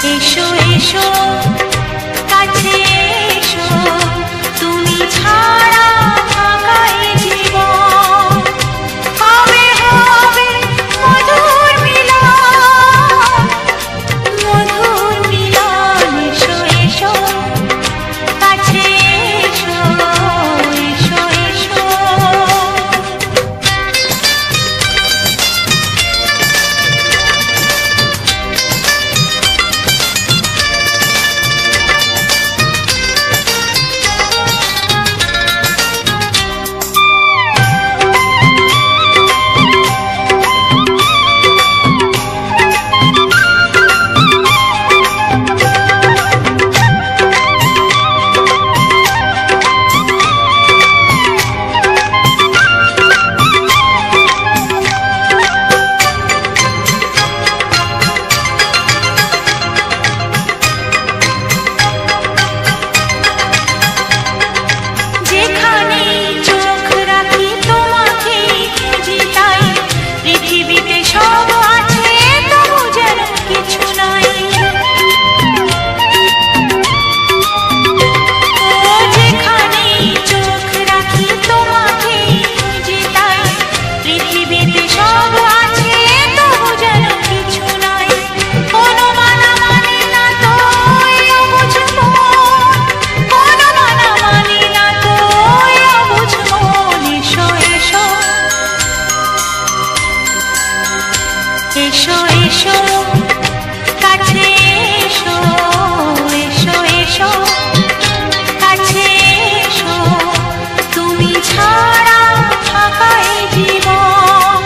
এসো এসো কাছে এসো, তুমি ছাড়া ফাঁকা এ জীবন। হবে হবে মধুর মিলন, মধুর মিলন। এসো এসো কাছে এসো, এসো এসো। এসো এসো কাছে এসো, এসো এসো কাছে এসো, তুমি ছাড়া ফাঁকা এ জীবন।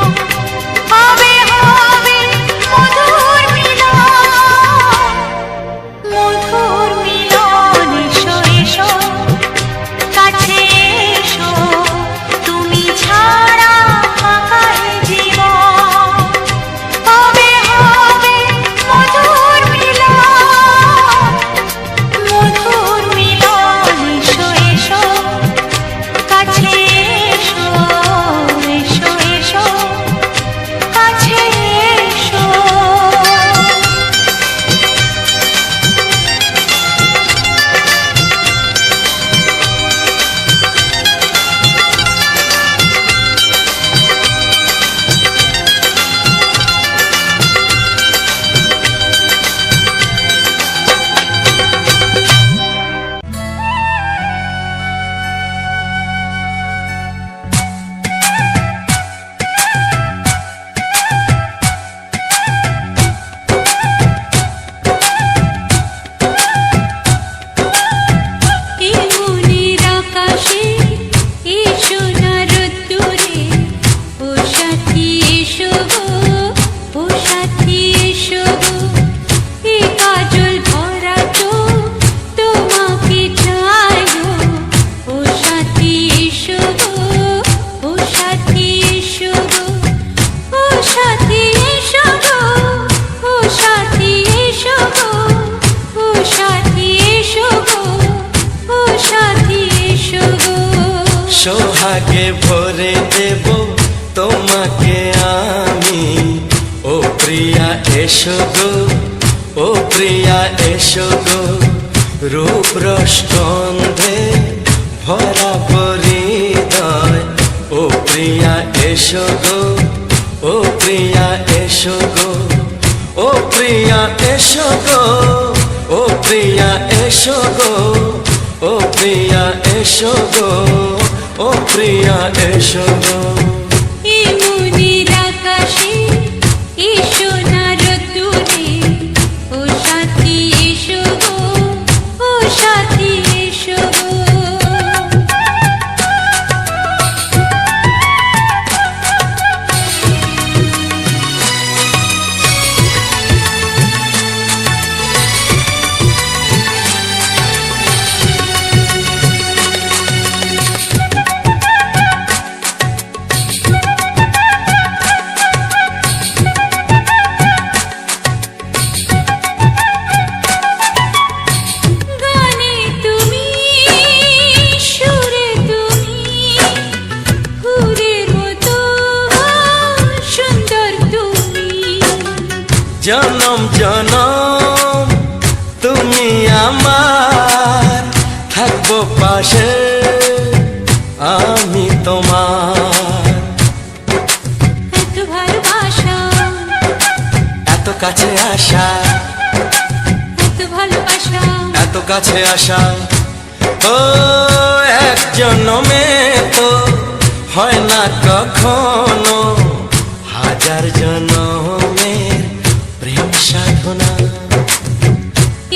হবে হবে মধুর মিলন, মধুর মিলন। এসো এসো কাছে এসো, তুমি ছাড়া ফাঁকা এ জীবন। হবে হবে মধুর মিলন, মধুর মিলন। এসো এসো কাছে এসো, এসো এসো কাছে এসো। সোহাগে ভরে দেব তোমাকে আমি, ও প্রিয়া এসো গো, ও প্রিয়া এসো গো। রূপ রসগন্ধে ভরা হৃদয়, ও প্রিয়া এসো গো, ও প্রিয়া এসো গো, ও প্রিয়া এসো গো, ও প্রিয়া এসো গো, ও প্রিয়া এসো গো, ও প্রিয়া এসো গো। এ মনের আকাশে এসো না রোদ্দুরে, ও সাথী এসো গো, ও সাথী এসো গো। কাছে আসা, এত ভালোবাসা, এত কাছে আসা। ও এক জন্মে তো হয় না কখনো, হাজার জন্মের প্রেম সাধনা।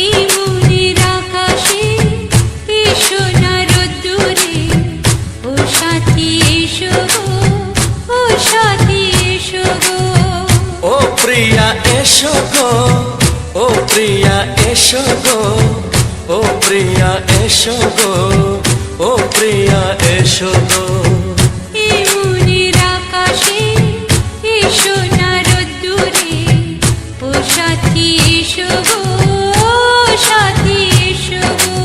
এই মনের আকাশে এসো না রোদ্দুরে, ও সাথী এসো গো, ও সাথী এসো গো। ও প্রিয়া এসো গো, ও প্রিয়া এসো গো, ও প্রিয়া এসো গো, ও প্রিয়া এসো গো। এই মনের আকাশে এসো না রোদ্দুরে, ও সাথী এসো গো, ও সাথী এসো গো।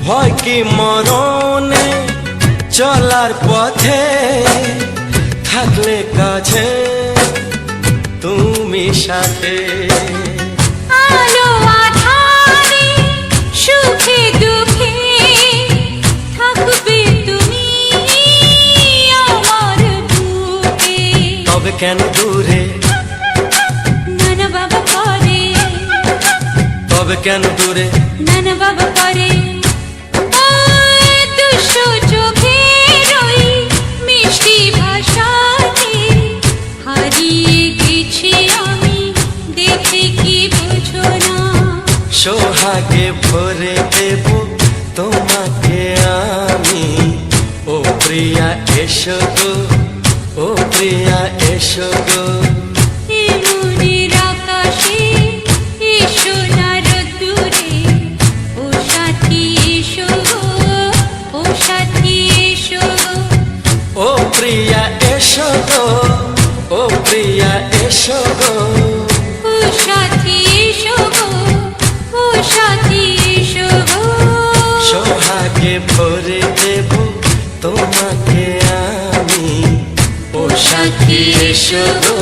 ভয় কি মরণে চলার পথে, থাকলে কাছে তুমি সাথে। আলো আঁধারে সুখে দুঃখে থাকবে তুমি আমার বুকে। তবে কেন দূরে, নানা বাবা করে, তবে কেন দূরে, নানা বাবা করে। ওই দুশো চোখের ওই মিষ্টি ভাষাতে হারিয়ে গেছি আমি, দেখে কি বুঝো না। সোহাগে ভরে দেব তোমাকে আমি। ও প্রিয়া এসো গো, ও প্রিয়া এসো গো। এই মনের আকাশে এসো না রোদ্দুরে, ও সাথী এসো গো, ও সাথী এসো গো। ও প্রিয়া এসো গো, ও প্রিয়া এসো গো। ও সাথী এসো গো, ও সাথী এসো গো। সোহাগে ভরে দেব তোমাকে আমি। ও সাথী এসো গো,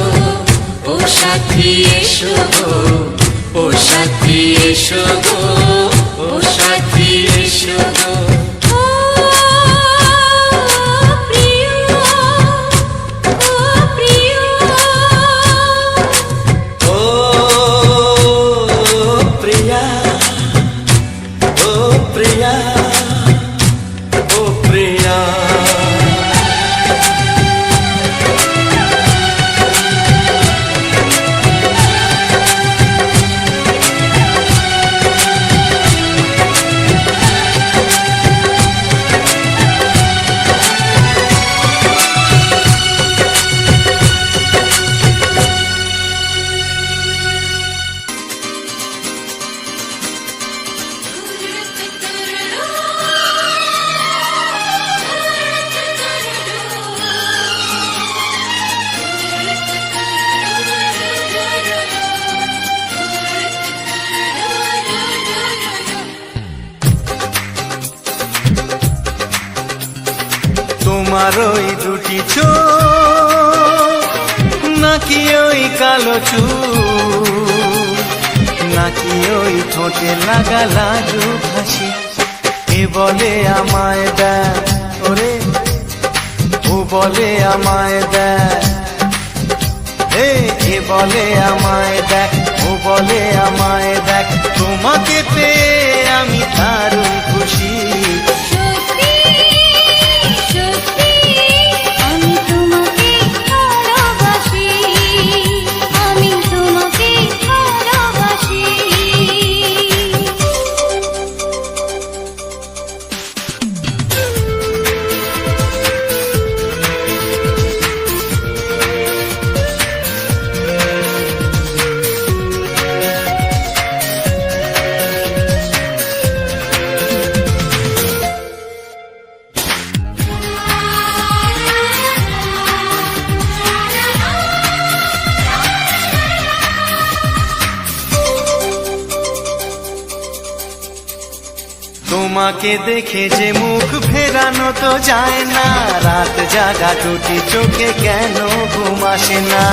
ও সাথী এসো গো, ও সাথী এসো গো, ও সাথী এসো গো। ও প্রিয়, ও প্রিয়, ও প্রিয়া, ও প্রিয়া, ও প্রিয়া। তোমার ওই দুটি চোখ, নাকি ওই কালো চুল, নাকি ওই ঠোঁটে লাগা লাজু হাসি, এ বলে আমায় দেয় ওরে, ও বলে আমায় দেয়, এ বলে আমায় দেখ, ও বলে আমায় দেখ, তোমাকে পেয়ে আমি দারুণ খুশি। সত্যি সত্যি আমি তোমাকে ভালোবাসি, আমি তোমাকে ভালোবাসি। তোমাকে দেখে যে মুখ ফেরানো তো যায় না, রাত জাগা দুটি চোখে কেন ঘুম আসে না।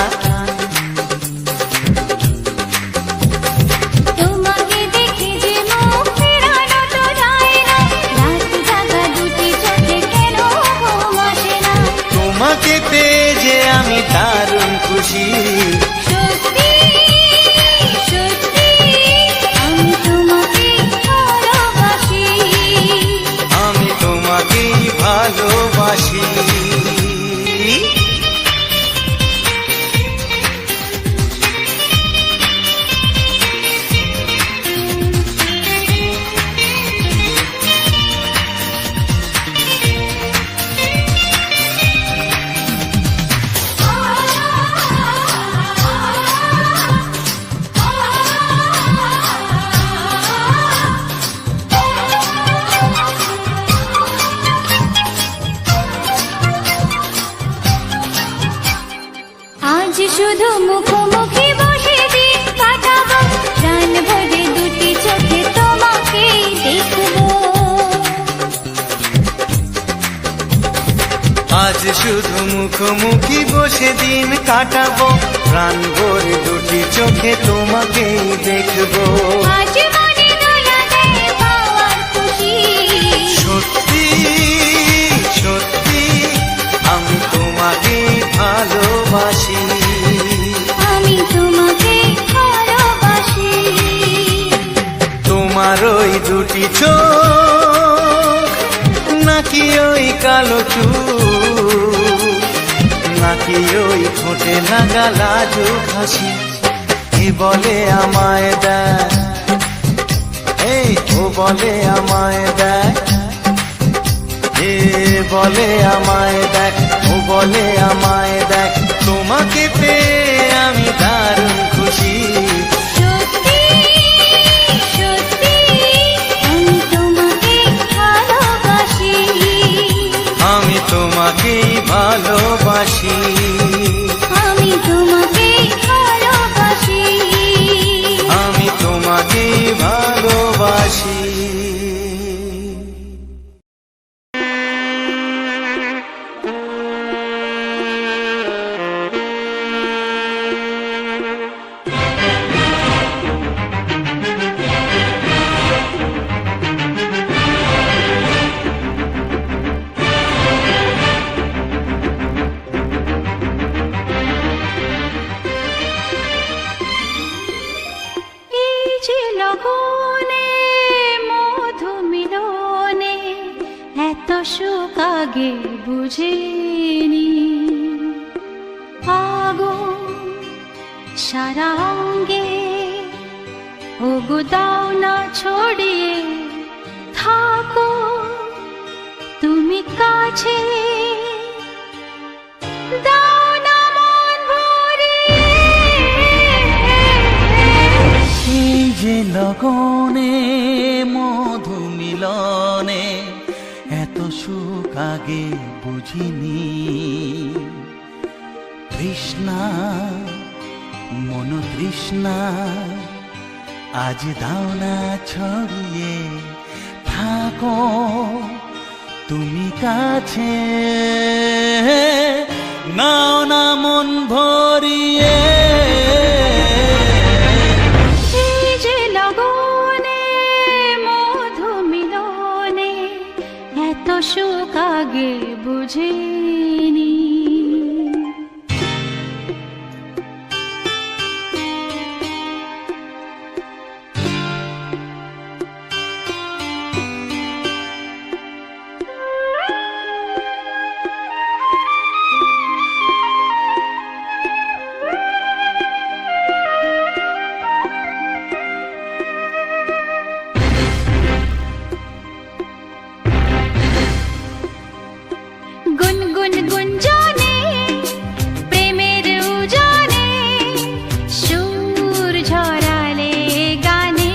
তোমাকে দেখে যে মুখ ফেরানো তো যায় না, রাত জাগা দুটি চোখে কেন ঘুম আসে না। তোমাকে পেয়ে যে আমি দারুণ খুশি, সত্যি সত্যি আমি তোমাকে ভালোবাসি, আমি তোমাকেই ভালোবাসি। আজ শুধু মুখোমুখি বসে দিন কাটাবো, প্রাণ ভরে দুটি চোখে তোমাকে দেখবো। আজ শুধু মুখোমুখি বসে দিন কাটাবো, প্রাণ ভরে দুটি চোখে তোমাকেই দেখবো। আজ মনে দোলা দেয় পাওয়ার খুশি, সত্যি সত্যি আমি তোমাকেই ভালোবাসি, আমি তোমাকে ভালোবাসি। তোমার ওই দুটি চোখ নাকি ওই কালো চুল, নাকি ওই ঠোঁটে লাগা লাজুক হাসি, এ বলে আমায় দেয়, এই ও বলে আমায় দেয়, এ বলে আমায় দেখ, ও বলে আমায় দেখ, তোমাকে পেয়ে আমি দারুণ খুশি। সত্যি সত্যি আমি তোমাকে ভালোবাসি, আমি তোমাকেই ভালোবাসি, আমি তোমাকে ভালোবাসি, আমি তোমাকেই ভালোবাসি। এই যে লগনে মধু মিলনে এত সুখ আগে বুঝিনি, আগুন সারা অঙ্গে ওগো দাও না ছড়িয়ে থাকো তুমি কাছে, দাও না মন ভরিয়ে। এই যে লগনে মধু মিলনে এত সুখ আগে বুঝিনি, তৃষ্ণা মন তৃষ্ণা আজ দাও না ছড়িয়ে থাকো তুমি কাছে, নাও না মন ভরিয়ে। এই যে লগনে মধু মিলনে এত সুখ আগে বুঝিনি। গুনগুন গুঞ্জনে প্রেমের উজানে সুর ঝরালে গানে,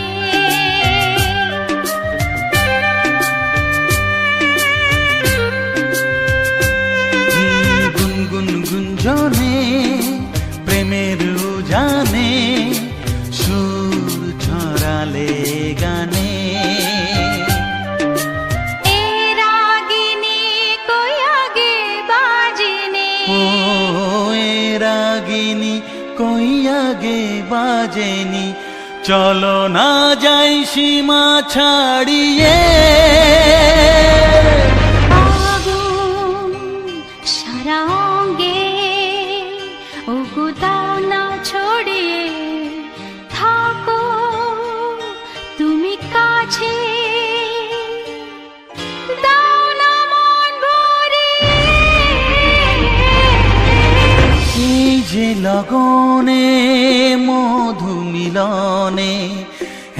গুনগুন গুঞ্জনে প্রেমের উজানে সুর ছড়ালে গানে, ও এ রাগিনী কই আগে বাজেনি, চলো না যাই সীমা ছাড়িয়ে। আগুন সারা অঙ্গে ওগো দাও না ছড়িয়ে, থাকো তুমি কাছে, দাও না মন ভরিয়ে। এই যে লগনে মধু মিলনে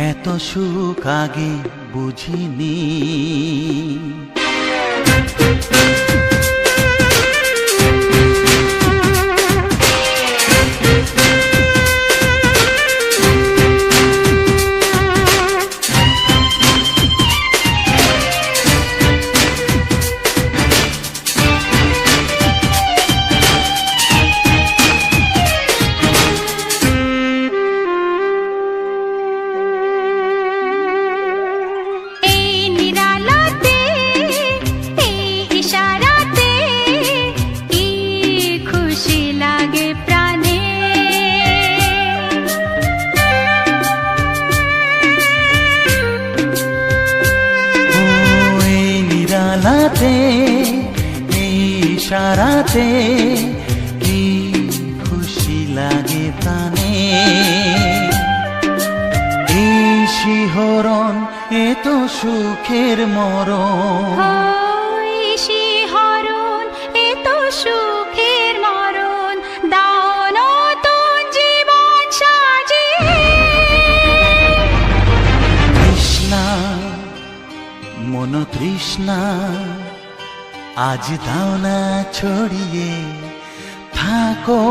এত সুখ আগে বুঝিনি। এই নিরালাতে, এই ইশারাতে কি খুশি লাগে প্রাণে। ও এই নিরালাতে এই ইশারাতে কি খুশি লাগে প্রাণে। এই শিহরণ এ তো সুখের মরণ। ওই শিহরণ এ তো সুখের মরণ, দাও নতুন জীবন সাজিয়ে। তৃষ্ণা মন তৃষ্ণা আজ দাও না ছড়িয়ে, থাকো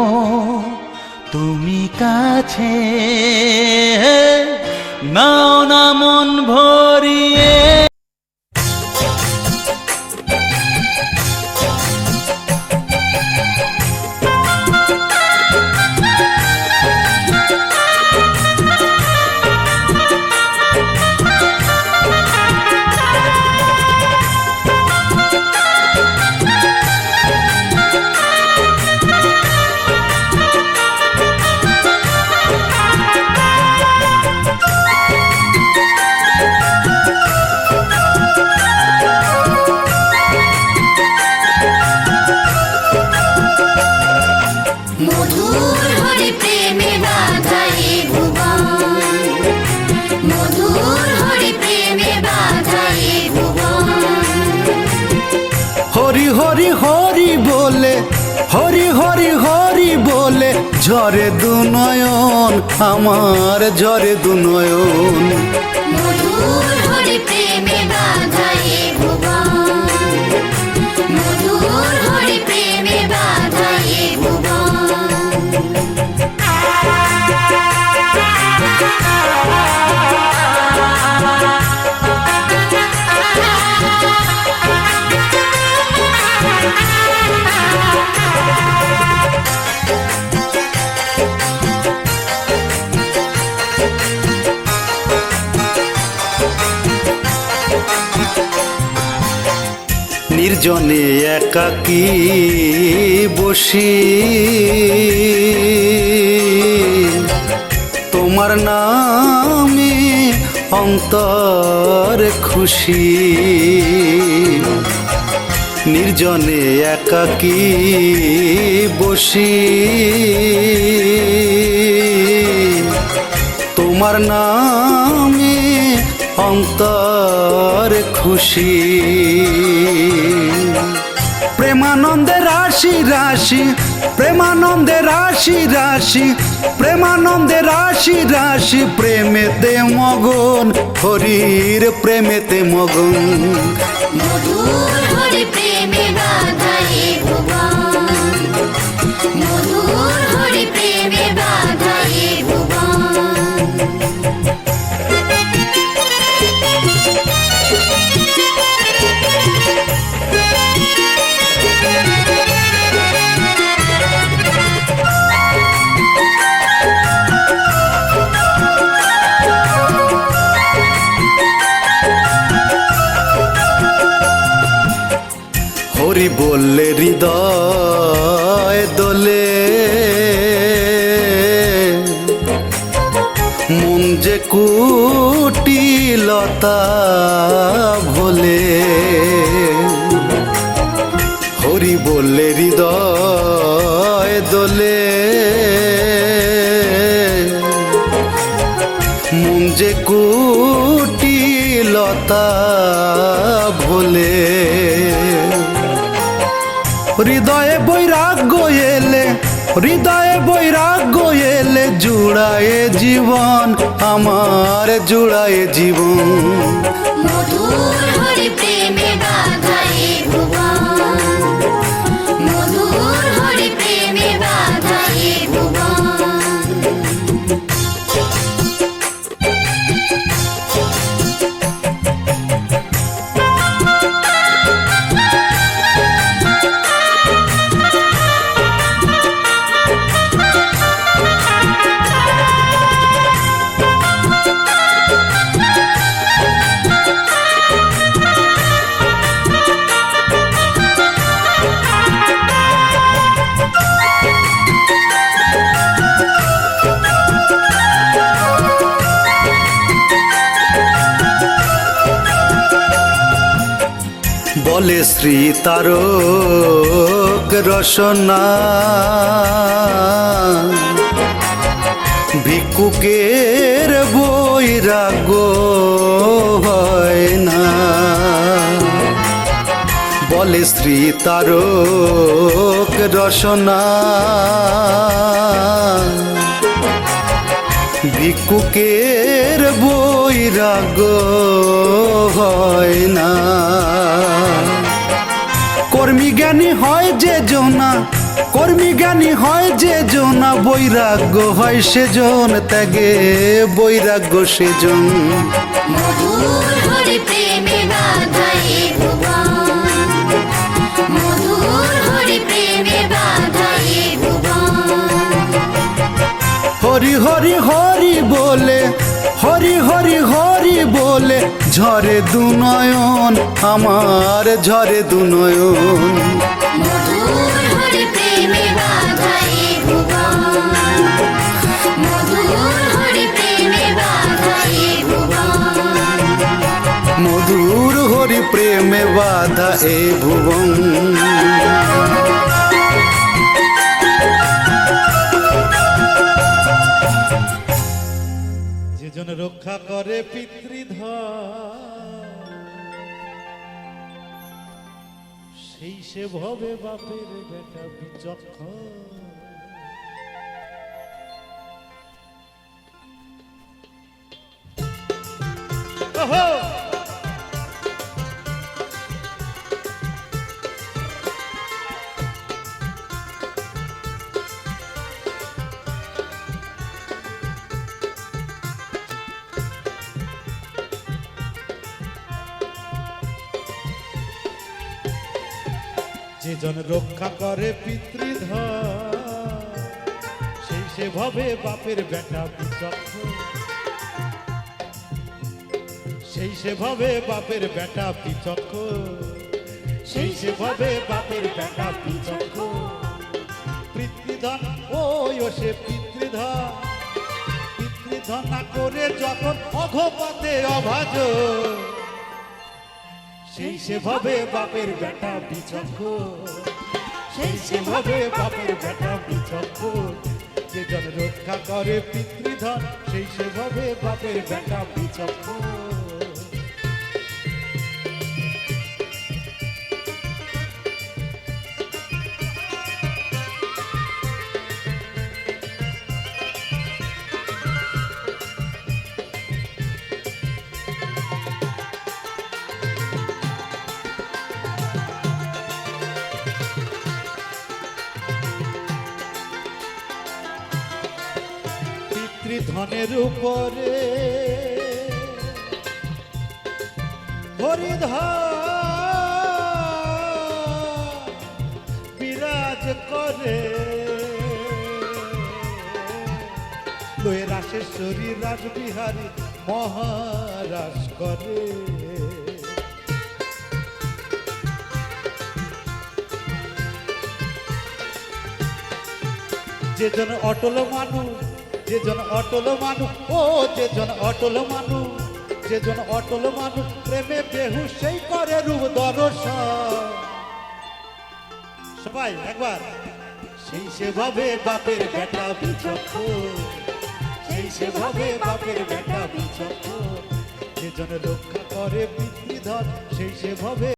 তুমি কাছে, নাও না মন ভরিয়ে। মধুর হরি প্রেমে বাঁধাই ভুবন, মধুর হরি প্রেমে বাঁধাই ভুবন। হরি হরি হরি বলে, হরি হরি হরি বলে ঝরে দুনয়ন, আমার ঝরে দুনয়ন। মধুর হরি প্রেমে বাঁধাই ভুবন, মধুর হরি প্রেমে বাঁধাই ভুবন। নির্জনে একাকী বসি তোমার নামে অন্তর খুশি। নির্জনে একাকী বসি তোমার নামে অন্তর খুশি। প্রেমানন্দে রাশি রাশি, প্রেমানন্দে রাশি রাশি, প্রেমানন্দে রাশি রাশি, প্রেমেতে মগন, হরির প্রেমেতে মগন। মধুর হরি প্রেমে বাঁধাই ভুবন, মধুর হরি প্রেমে বাঁধাই ভুবন। হরি বললে হৃদয় যে কুটিলতা ভোলে, হরি বললে হৃদয় দোলে। মন যে কুটিলতা ভোলে, হৃদয়ে বৈরাগ্য এলে, হৃদয়ে বৈরাগ্য এলে, জুড়ায়ে জীবন আমার, জুড়ায়ে জীবন। মধুর হরি প্রেমে বাঁধা এ ভুবন, মধুর হরি প্রেমে বাঁধা এ ভুবন। বলে শ্রী তারক রসনা, ভিক্ষুকের বৈরাগ্য হয় না। বলে শ্রী তারক রসনা, ভিক্ষুকের বৈরাগ্য হয় না। কর্মী জ্ঞানী হয় যে জনা, কর্মী জ্ঞানী হয় যে জনা, বৈরাগ্য হয় সেজন, ত্যাগে বৈরাগ্য সেজন। মধুর হরি প্রেমে বাঁধা এ ভুবন, মধুর হরি প্রেমে বাঁধা এ ভুবন। হরি হরি হরি বলে, হরি হরি হরি বলে, ঝরে দুনয়ন আমার, ঝরে দুনয়ন। মধুর হরি প্রেমে বাঁধা এ ভুবন, মধুর হরি প্রেমে বাঁধা এ ভুবন। মধুর হরি প্রেমে বাধা এ ভুবন। যেজন রক্ষা করে পিতৃধন, সেই সে ভবে বাপের বেটা বিচক্ষণ। ওহো! যেজন রক্ষা করে পিতৃধন, সেই সে ভবে বাপের বেটা বিচক্ষণ। সেই সে ভবে বাপের বেটা বিচক্ষণ, সেই সে ভবে বাপের বেটা বিচক্ষণ। পিতৃধন ওই ও সে পিতৃধন, পিতৃধন না করে যখন অঘপথে অভাজ, সেই সে ভাবে বাপের বেটা বিচক্ষণ, সেই সে ভাবে বাপের বেটা বিচক্ষণ। যেজন রক্ষা করে পিতৃধন, সেই সে ভাবে বাপের বেটা বিচক্ষণ। পিতৃধনের উপরে হরিধর বিরাজ করে, লয়ে রাশেশ্বরী রাজবিহারী মহারাজ করে। যেজন অটল মানুষ, যেজন অটল মানুষ, ও যেজন অটল মানুষ, যেজন অটল মানুষ প্রেমে বেহুশ সেই করে রূপ দর্শন। সবাই একবার সেই সেভাবে বাপের বেটা বিচক্ষণ, সেই সেভাবে বাপের বেটা বিচক্ষণ, যেজন রক্ষা করে পিতৃধন সেই সেভাবে